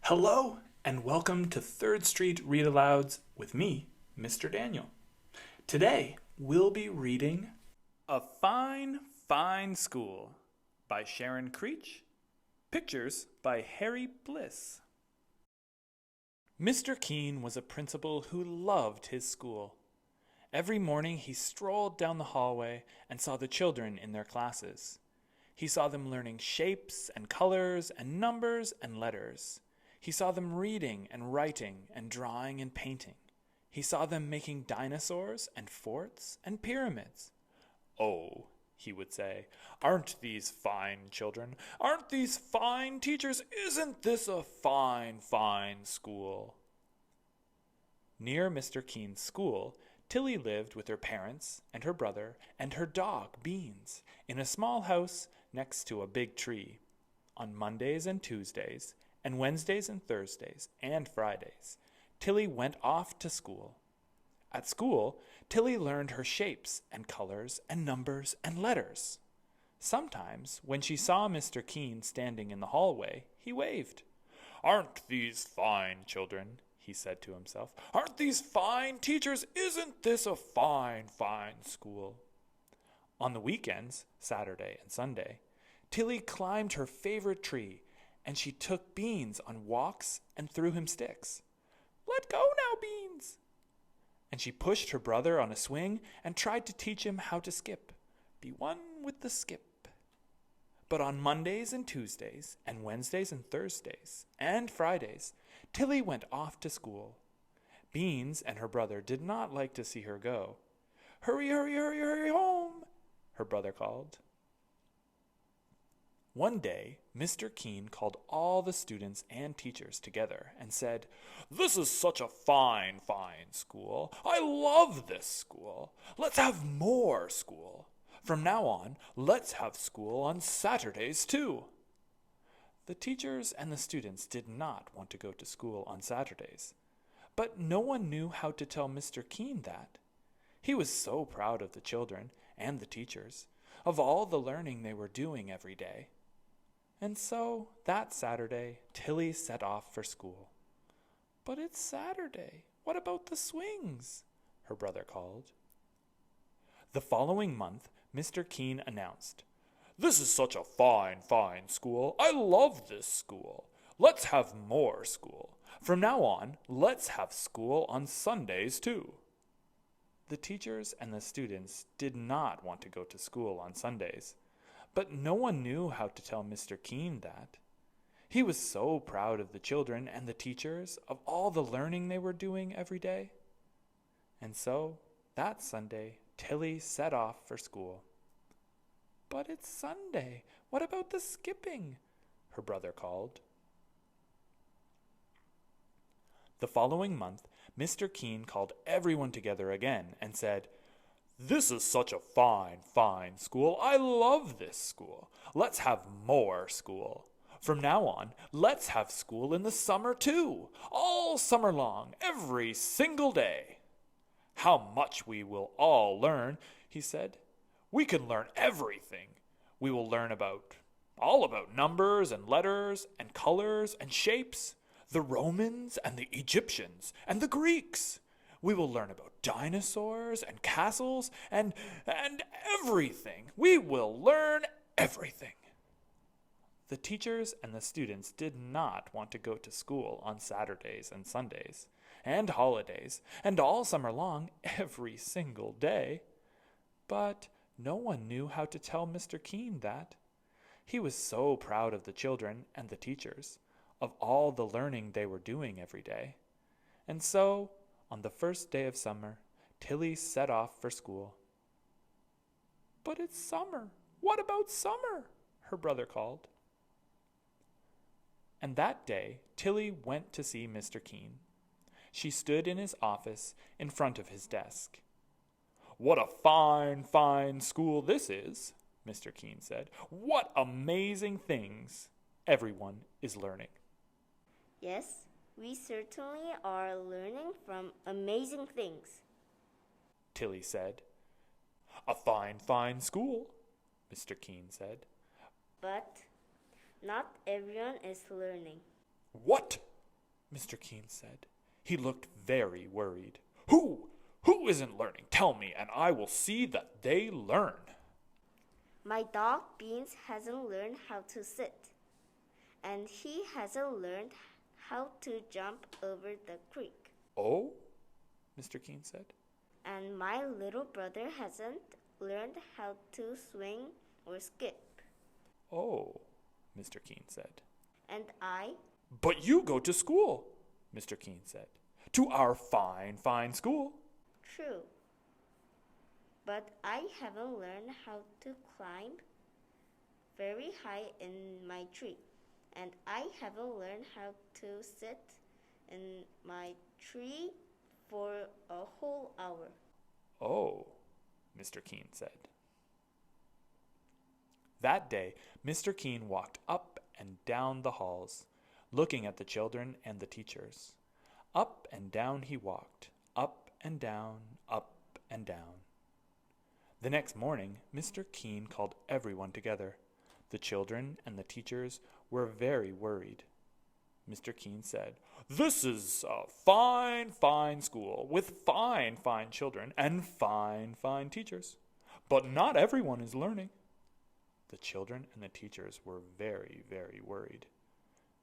Hello, and welcome to 3rd Street Read Alouds with me, Mr. Daniel. Today, we'll be reading A Fine, Fine School by Sharon Creech. Pictures by Harry Bliss. Mr. Keene was a principal who loved his school. Every morning he strolled down the hallway and saw the children in their classes. He saw them learning shapes and colors and numbers and letters. He saw them reading and writing and drawing and painting. He saw them making dinosaurs and forts and pyramids. "Oh," he would say, "aren't these fine children? Aren't these fine teachers? Isn't this a fine, fine school?" Near Mr. Keene's school, Tillie lived with her parents and her brother and her dog, Beans, in a small house next to a big tree. On Mondays and Tuesdays, and Wednesdays and Thursdays and Fridays, Tillie went off to school. At school, Tillie learned her shapes and colors and numbers and letters. Sometimes, when she saw Mr. Keene standing in the hallway, he waved. "Aren't these fine children?" he said to himself. "Aren't these fine teachers? Isn't this a fine, fine school?" On the weekends, Saturday and Sunday, Tillie climbed her favorite tree, and she took Beans on walks and threw him sticks. "Let go now, Beans!" And she pushed her brother on a swing and tried to teach him how to skip. Be one with the skip. But on Mondays and Tuesdays, and Wednesdays and Thursdays, and Fridays, Tillie went off to school. Beans and her brother did not like to see her go. "Hurry, hurry, hurry, hurry home," her brother called. One day, Mr. Keene called all the students and teachers together and said, "This is such a fine, fine school. I love this school. Let's have more school. From now on, let's have school on Saturdays too." The teachers and the students did not want to go to school on Saturdays, but no one knew how to tell Mr. Keene that. He was so proud of the children and the teachers, of all the learning they were doing every day. And so, that Saturday, Tillie set off for school. "But it's Saturday. What about the swings?" her brother called. The following month, Mr. Keene announced, "This is such a fine, fine school. I love this school. Let's have more school. From now on, let's have school on Sundays too." The teachers and the students did not want to go to school on Sundays. But no one knew how to tell Mr. Keene that. He was so proud of the children and the teachers, of all the learning they were doing every day. And so, that Sunday, Tillie set off for school. "But it's Sunday. What about the skipping?" her brother called. The following month, Mr. Keene called everyone together again and said, "This is such a fine, fine school. I love this school. Let's have more school. From now on, let's have school in the summer too, all summer long, every single day. How much we will all learn," he said. "We can learn everything. We will learn all about numbers and letters and colors and shapes, the Romans and the Egyptians and the Greeks. We will learn about dinosaurs and castles and everything. We will learn everything." The teachers and the students did not want to go to school on Saturdays and Sundays, and holidays, and all summer long, every single day. But no one knew how to tell Mr. Keene that. He was so proud of the children and the teachers, of all the learning they were doing every day. And so, on the first day of summer, Tillie set off for school. "But it's summer. What about summer?" her brother called. And that day, Tillie went to see Mr. Keene. She stood in his office in front of his desk. "What a fine, fine school this is," Mr. Keene said. "What amazing things everyone is learning." "Yes, we certainly are learning from amazing things," Tillie said. "A fine, fine school," Mr. Keene said. "But not everyone is learning." "What?" Mr. Keene said. He looked very worried. Who isn't learning? Tell me, and I will see that they learn. My dog Beans hasn't learned how to sit, and he hasn't learned how to jump over the creek. Oh? Mr. Keene said. And my little brother hasn't learned how to swing or skip. Oh, Mr. Keene said. And I? But you go to school, Mr. Keene said. To our fine, fine school. True. But I haven't learned how to climb very high in my tree. And I haven't learned how to sit in my tree for a whole hour. Oh, Mr. Keene said. That day, Mr. Keene walked up and down the halls, looking at the children and the teachers. Up and down he walked, up and down, up and down. The next morning, Mr. Keene called everyone together. The children and the teachers were very worried. Mr. Keene said, "This is a fine, fine school with fine, fine children and fine, fine teachers. But not everyone is learning." The children and the teachers were very, very worried.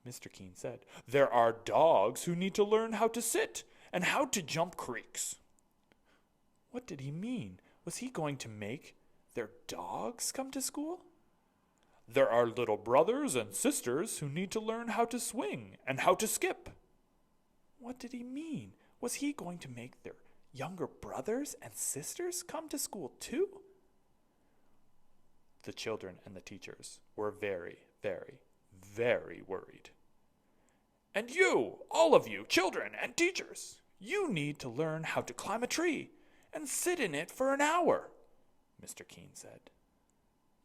Mr. Keene said, "There are dogs who need to learn how to sit and how to jump creeks." What did he mean? Was he going to make their dogs come to school? "There are little brothers and sisters who need to learn how to swing and how to skip." What did he mean? Was he going to make their younger brothers and sisters come to school too? The children and the teachers were very, very, very worried. "And you, all of you, children and teachers, you need to learn how to climb a tree and sit in it for an hour," Mr. Keene said.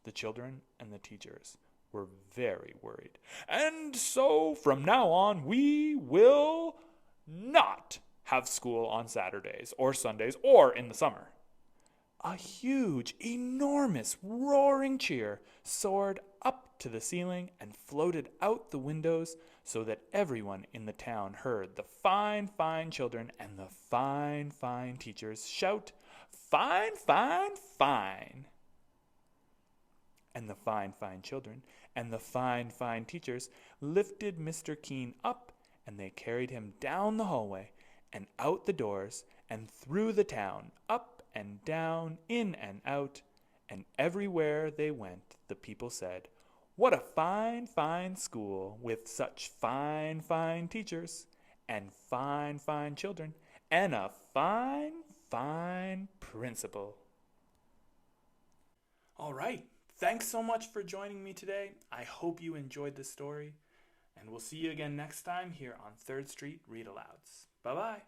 The children and the teachers were very worried. "And so from now on we will not have school on Saturdays or Sundays or in the summer." A huge, enormous, roaring cheer soared up to the ceiling and floated out the windows so that everyone in the town heard the fine, fine children and the fine, fine teachers shout, "Fine, fine, fine!" And the fine, fine children and the fine, fine teachers lifted Mr. Keene up, and they carried him down the hallway and out the doors and through the town, up and down, in and out, and everywhere they went the people said, "What a fine, fine school with such fine, fine teachers and fine, fine children and a fine, fine principal." All right. Thanks so much for joining me today. I hope you enjoyed this story, and we'll see you again next time here on 3rd Street Read Alouds. Bye-bye.